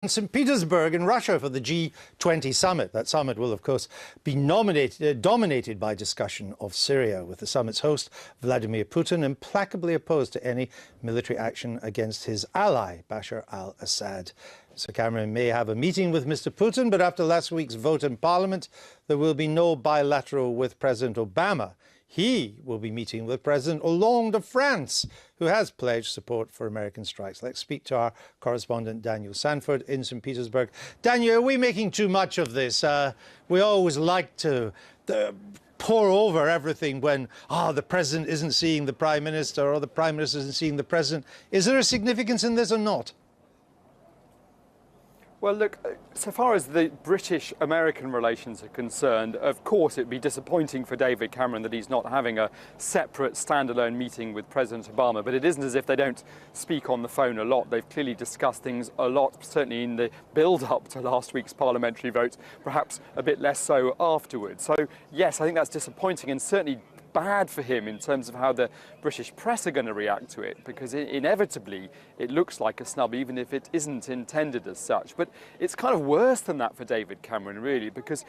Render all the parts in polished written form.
In St. Petersburg in Russia for the G20 summit. That summit will, of course, be dominated by discussion of Syria, with the summit's host, Vladimir Putin, implacably opposed to any military action against his ally, Bashar al-Assad. Mr. Cameron may have a meeting with Mr. Putin, but after last week's vote in Parliament, there will be no bilateral with President Obama. He will be meeting with President Hollande of France, who has pledged support for American strikes. Let's speak to our correspondent Daniel Sanford in St. Petersburg. Daniel, are we making too much of this? We always like to pour over everything when, the President isn't seeing the Prime Minister or the Prime Minister isn't seeing the President. Is there a significance in this or not? Well, look, so far as the British-American relations are concerned, of course it'd be disappointing for David Cameron that he's not having a separate standalone meeting with President Obama, but it isn't as if they don't speak on the phone a lot. They've clearly discussed things a lot, certainly in the build-up to last week's parliamentary vote, perhaps a bit less so afterwards. So, yes, I think that's disappointing and certainly bad for him in terms of how the British press are going to react to it, because inevitably it looks like a snub, even if it isn't intended as such. But it's kind of worse than that for David Cameron, really, because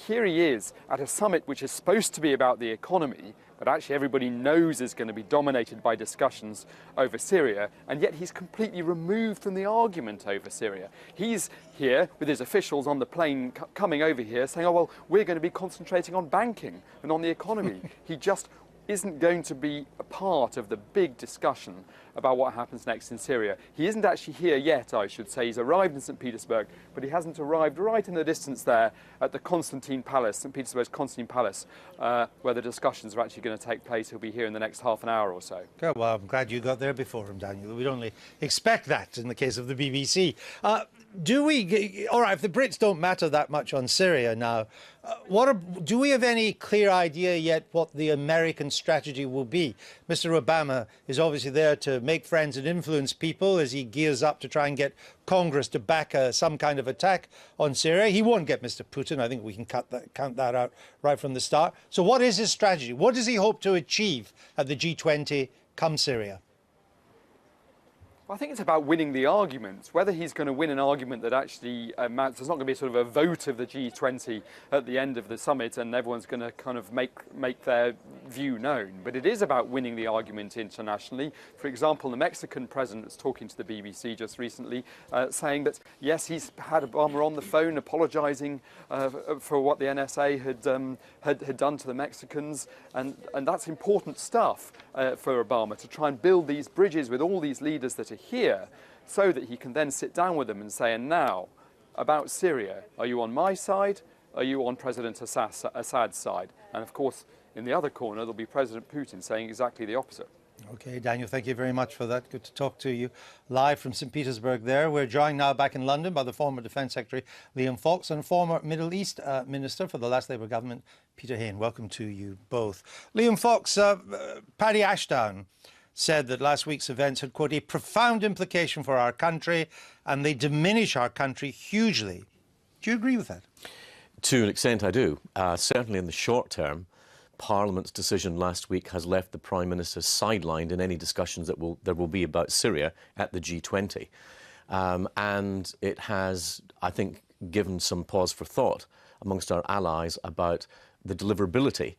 here he is at a summit which is supposed to be about the economy, but actually everybody knows is going to be dominated by discussions over Syria, and yet he's completely removed from the argument over Syria. He's here with his officials on the plane coming over here saying, oh, well, we're going to be concentrating on banking and on the economy. He just isn't going to be a part of the big discussion about what happens next in Syria. He isn't actually here yet, I should say. He's arrived in St. Petersburg, but he hasn't arrived right in the distance there at the Constantine Palace, St. Petersburg's Constantine Palace, where the discussions are actually going to take place. He'll be here in the next half an hour or so. Good. Well, I'm glad you got there before him, Daniel. We'd only expect that in the case of the BBC. All right, if the Brits don't matter that much on Syria now, do we have any clear idea yet what the American strategy will be? Mr. Obama is obviously there to make friends and influence people as he gears up to try and get Congress to back some kind of attack on Syria. He won't get Mr. Putin. I think we can count that out right from the start. So what is his strategy? What does he hope to achieve at the G20 come Syria? Well, I think it's about winning the argument. Whether he's going to win an argument that actually amounts, there's not going to be sort of a vote of the G20 at the end of the summit and everyone's going to kind of make their view known. But it is about winning the argument internationally. For example, the Mexican president was talking to the BBC just recently, saying that, yes, he's had Obama on the phone apologising for what the NSA had done to the Mexicans. And that's important stuff for Obama, to try and build these bridges with all these leaders that are here, so that he can then sit down with them and say, and now, about Syria, are you on my side? Are you on President Assad's side? And of course, in the other corner, there'll be President Putin saying exactly the opposite. OK, Daniel, thank you very much for that. Good to talk to you live from St. Petersburg there. We're joined now back in London by the former Defence Secretary Liam Fox and former Middle East Minister for the last Labour government, Peter Hain. Welcome to you both. Liam Fox, Paddy Ashdown said that last week's events had, quote, a profound implication for our country and they diminish our country hugely. Do you agree with that? To an extent, I do. Certainly in the short term, Parliament's decision last week has left the Prime Minister sidelined in any discussions that there will be about Syria at the G20. And it has, I think, given some pause for thought amongst our allies about the deliverability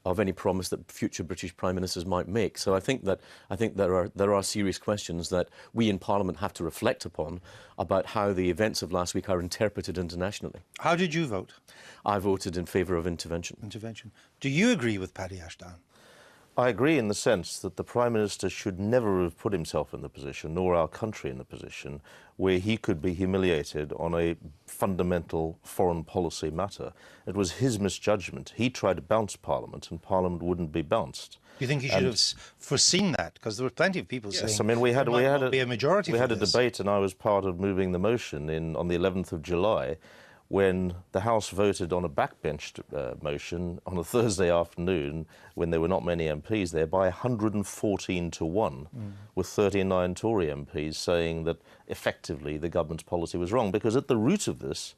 of any promise that future British Prime Ministers might make. So I think there are serious questions that we in Parliament have to reflect upon about how the events of last week are interpreted internationally. How did you vote? I voted in favour of intervention. Intervention. Do you agree with Paddy Ashdown? I agree in the sense that the Prime Minister should never have put himself in the position, nor our country in the position, where he could be humiliated on a fundamental foreign policy matter. It was his misjudgment. He tried to bounce Parliament, and Parliament wouldn't be bounced. You think he should have foreseen that? Because there were plenty of people saying I mean, we had a majority. We had a debate, and I was part of moving the motion on the 11th of July, when the House voted on a backbenched motion on a Thursday afternoon, when there were not many MPs there, by 114 to 1, with 39 Tory MPs saying that effectively the government's policy was wrong. Because at the root of this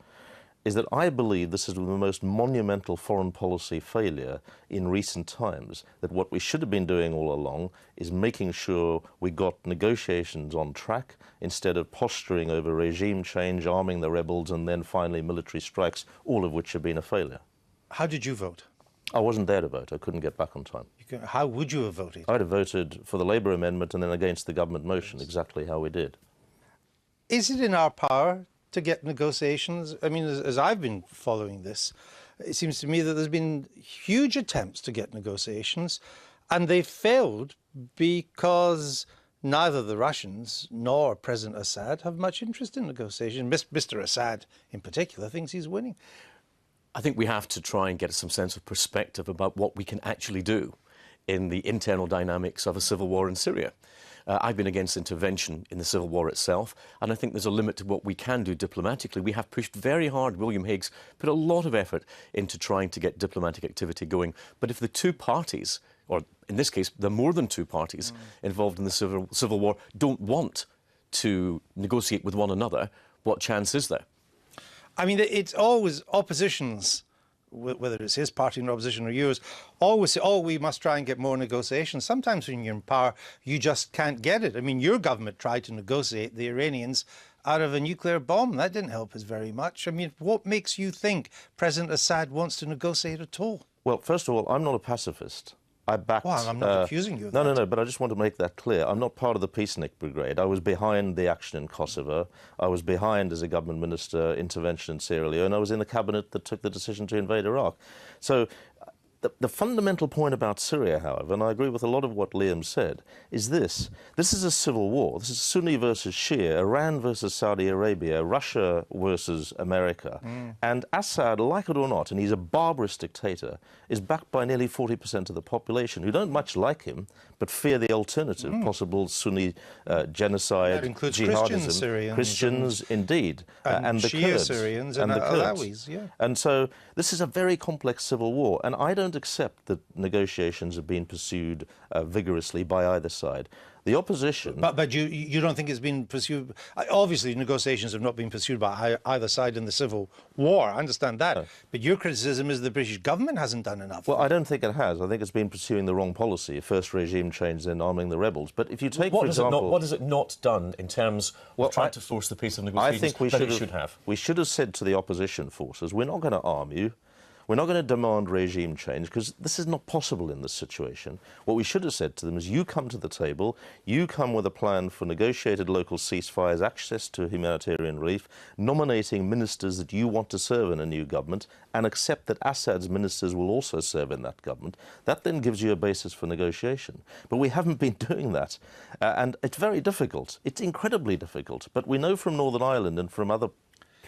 is that I believe this is the most monumental foreign policy failure in recent times, that what we should have been doing all along is making sure we got negotiations on track instead of posturing over regime change, arming the rebels, and then finally military strikes, all of which have been a failure. How did you vote? I wasn't there to vote. I couldn't get back on time. How would you have voted? I'd have voted for the Labour amendment and then against the government motion, exactly how we did. Is it in our power to get negotiations? I mean, as I've been following this, it seems to me that there's been huge attempts to get negotiations, and they've failed because neither the Russians nor President Assad have much interest in negotiation. Mr. Assad, in particular, thinks he's winning. I think we have to try and get some sense of perspective about what we can actually do in the internal dynamics of a civil war in Syria. I've been against intervention in the civil war itself, and I think there's a limit to what we can do diplomatically. We have pushed very hard. William Hague's put a lot of effort into trying to get diplomatic activity going. But if the two parties, or in this case, the more than two parties involved in the civil war, don't want to negotiate with one another, what chance is there? I mean, it's always oppositions, whether it's his party in opposition or yours, always say, oh, we must try and get more negotiations. Sometimes when you're in power, you just can't get it. I mean, your government tried to negotiate the Iranians out of a nuclear bomb. That didn't help us very much. I mean, what makes you think President Assad wants to negotiate at all? Well, first of all, I'm not a pacifist. I backed... Well, I'm not accusing you of that. No, but I just want to make that clear. I'm not part of the Peacenik Brigade. I was behind the action in Kosovo. I was behind, as a government minister, intervention in Sierra Leone. I was in the cabinet that took the decision to invade Iraq. So the fundamental point about Syria, however, and I agree with a lot of what Liam said, is this. This is a civil war. This is Sunni versus Shia, Iran versus Saudi Arabia, Russia versus America. And Assad, like it or not, and he's a barbarous dictator, is backed by nearly 40% of the population who don't much like him, but fear the alternative, possible Sunni genocide, that includes jihadism. Christian Syrians. Christians, indeed. And the Shia Kurds. Syrians and the Alawis, yeah. And so this is a very complex civil war, and I don't accept that negotiations have been pursued vigorously by either side. The opposition... But you don't think it's been pursued... Obviously, negotiations have not been pursued by either side in the civil war. I understand that. No. But your criticism is the British government hasn't done enough. Well, I don't think it has. I think it's been pursuing the wrong policy. First regime change, then arming the rebels. But if you take, for example... What has it not done in terms of trying to force the peace of negotiations I think we should have? We should have said to the opposition forces, we're not going to arm you. We're not going to demand regime change, because this is not possible in this situation. What we should have said to them is, you come to the table, you come with a plan for negotiated local ceasefires, access to humanitarian relief, nominating ministers that you want to serve in a new government, and accept that Assad's ministers will also serve in that government. That then gives you a basis for negotiation. But we haven't been doing that. And it's very difficult. It's incredibly difficult. But we know from Northern Ireland and from other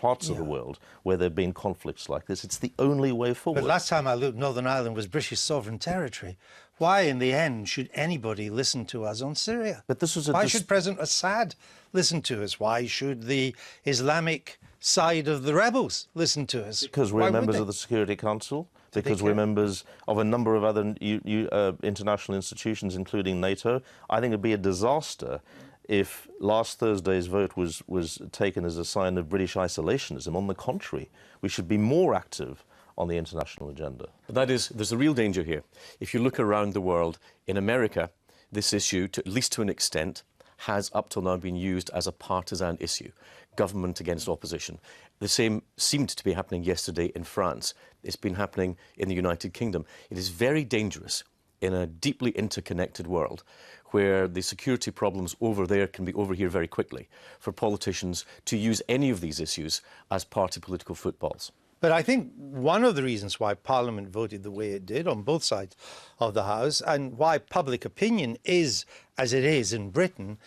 parts of the world where there have been conflicts like this, it's the only way forward. But last time I looked, Northern Ireland was British sovereign territory. Why, in the end, should anybody listen to us on Syria? But this was Why should President Assad listen to us? Why should the Islamic side of the rebels listen to us? Because we're members of the Security Council, because we're members of a number of other international institutions, including NATO. I think it'd be a disaster if last Thursday's vote was taken as a sign of British isolationism. On the contrary, we should be more active on the international agenda. But there's a real danger here. If you look around the world, in America, this issue, at least to an extent, has up till now been used as a partisan issue, government against opposition. The same seemed to be happening yesterday in France. It's been happening in the United Kingdom. It is very dangerous in a deeply interconnected world where the security problems over there can be over here very quickly, for politicians to use any of these issues as party political footballs. But I think one of the reasons why Parliament voted the way it did on both sides of the House, and why public opinion is as it is in Britain,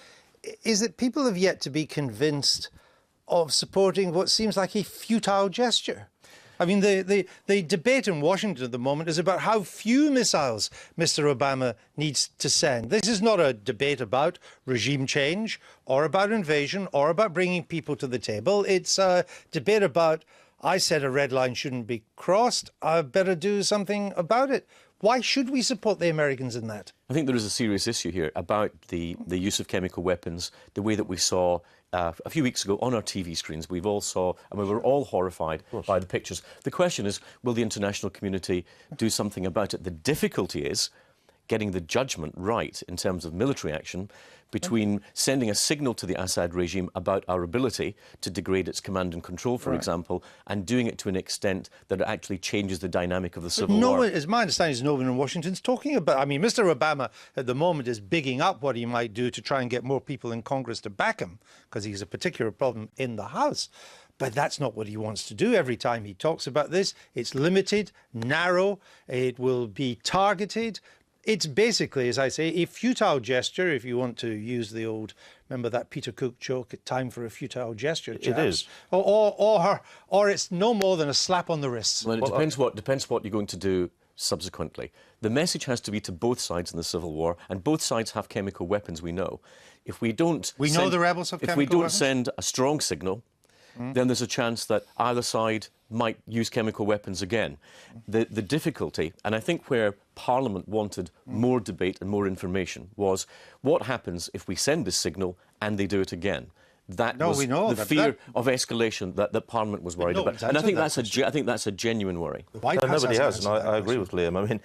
is that people have yet to be convinced of supporting what seems like a futile gesture. I mean, the debate in Washington at the moment is about how few missiles Mr. Obama needs to send. This is not a debate about regime change or about invasion or about bringing people to the table. It's a debate about, I said a red line shouldn't be crossed, I better do something about it. Why should we support the Americans in that? I think there is a serious issue here about the use of chemical weapons, the way that we saw a few weeks ago on our TV screens. We've all saw, and we were all horrified by the pictures. The question is, will the international community do something about it? The difficulty is getting the judgment right in terms of military action between sending a signal to the Assad regime about our ability to degrade its command and control, for example, and doing it to an extent that it actually changes the dynamic of the civil war. As my understanding is, no one in Washington's talking about. I mean, Mr. Obama at the moment is bigging up what he might do to try and get more people in Congress to back him, because he's a particular problem in the House. But that's not what he wants to do. Every time he talks about this, it's limited, narrow, it will be targeted. It's basically, as I say, a futile gesture, if you want to use the old, remember that Peter Cook joke, time for a futile gesture, chaps? It is. Or it's no more than a slap on the wrist. Well, it depends what you're going to do subsequently. The message has to be to both sides in the civil war, and both sides have chemical weapons, we know. If we don't... We know the rebels have chemical weapons? If we don't send a strong signal, then there's a chance that either side might use chemical weapons again. The difficulty, and I think where Parliament wanted more debate and more information, was what happens if we send this signal and they do it again? That was the fear of escalation that Parliament was worried about. And I think that's a genuine worry. Nobody has, and I agree with Liam. I mean,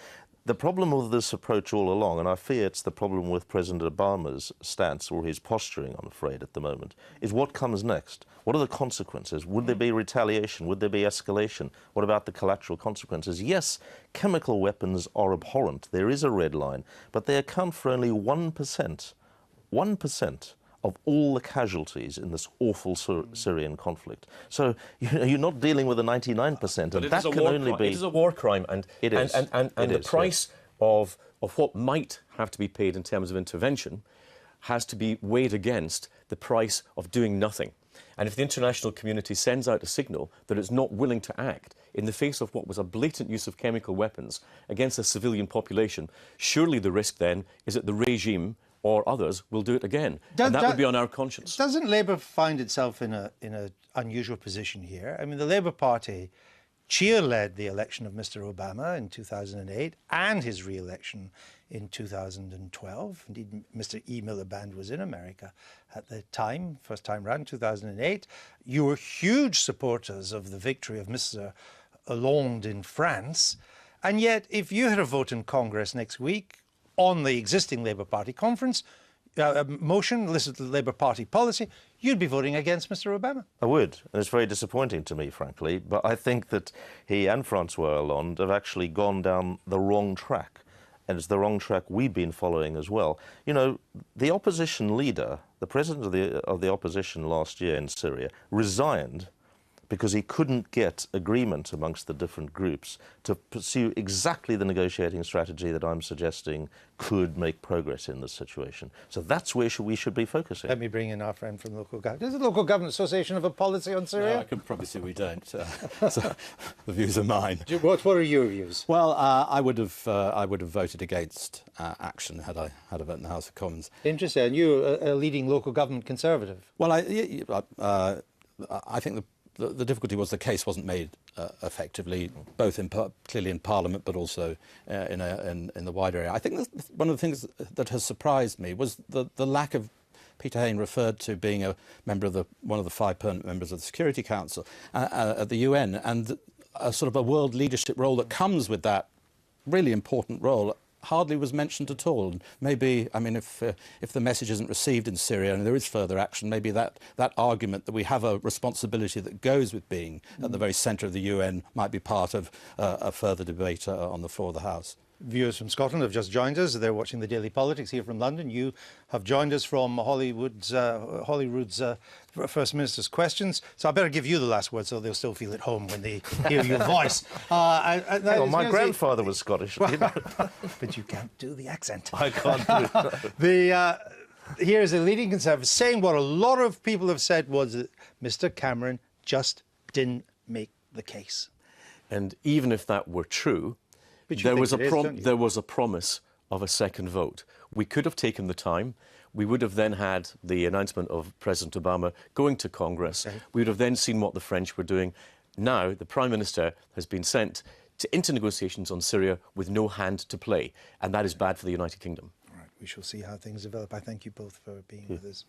the problem with this approach all along, and I fear it's the problem with President Obama's stance, or his posturing, I'm afraid, at the moment, is what comes next. What are the consequences? Would there be retaliation? Would there be escalation? What about the collateral consequences? Yes, chemical weapons are abhorrent. There is a red line, but they account for only 1% of all the casualties in this awful Syrian conflict. So you're not dealing with the 99%, and that can only be... It is a war crime, and the price of what might have to be paid in terms of intervention has to be weighed against the price of doing nothing. And if the international community sends out a signal that it's not willing to act in the face of what was a blatant use of chemical weapons against a civilian population, surely the risk then is that the regime or others will do it again. And that would be on our conscience. Doesn't Labour find itself in an unusual position here? I mean, the Labour Party cheer-led the election of Mr. Obama in 2008 and his re-election in 2012. Indeed, Mr. E. Miliband was in America at the time, first time round, 2008. You were huge supporters of the victory of Mr. Hollande in France. And yet, if you had a vote in Congress next week on the existing Labour Party conference, motion, listen to the Labour Party policy, you'd be voting against Mr. Obama. I would, and it's very disappointing to me, frankly, but I think that he and Francois Hollande have actually gone down the wrong track, and it's the wrong track we've been following as well. You know, the opposition leader, the president of the opposition last year in Syria, resigned because he couldn't get agreement amongst the different groups to pursue exactly the negotiating strategy that I'm suggesting could make progress in this situation. So that's where we should be focusing. Let me bring in our friend from local government. Does the Local Government Association have a policy on Syria? No, I can probably say we don't. So the views are mine. What are your views? Well, I would have voted against action had I had a vote in the House of Commons. Interesting. And you're a leading local government conservative. Well, I think the difficulty was the case wasn't made effectively, both clearly in Parliament, but also in the wider area. I think one of the things that has surprised me was the lack of. Peter Hain referred to being a member of one of the 5 permanent members of the Security Council at the UN, and a sort of a world leadership role that comes with that really important role hardly was mentioned at all. And maybe, I mean, if the message isn't received in Syria and there is further action, maybe that argument that we have a responsibility that goes with being at the very centre of the UN might be part of a further debate on the floor of the House. Viewers from Scotland have just joined us. They're watching the Daily Politics here from London. You have joined us from Holyrood's First Minister's questions. So I better give you the last word so they'll still feel at home when they hear your voice. Well, my grandfather was Scottish. But you can't do the accent. I can't do it. Here's a leading Conservative saying what a lot of people have said was that Mr. Cameron just didn't make the case. And even if that were true, there was a promise of a second vote. We could have taken the time. We would have then had the announcement of President Obama going to Congress. Okay. We would have then seen what the French were doing. Now, the Prime Minister has been sent into negotiations on Syria with no hand to play, and that is bad for the United Kingdom. All right, we shall see how things develop. I thank you both for being with us.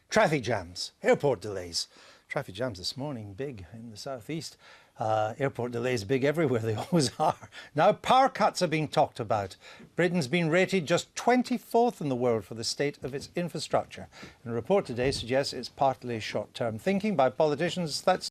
Traffic jams, airport delays. Traffic jams this morning, big in the southeast. Airport delays big everywhere, they always are. Now power cuts are being talked about. Britain's been rated just 24th in the world for the state of its infrastructure. And a report today suggests it's partly short-term thinking by politicians. That's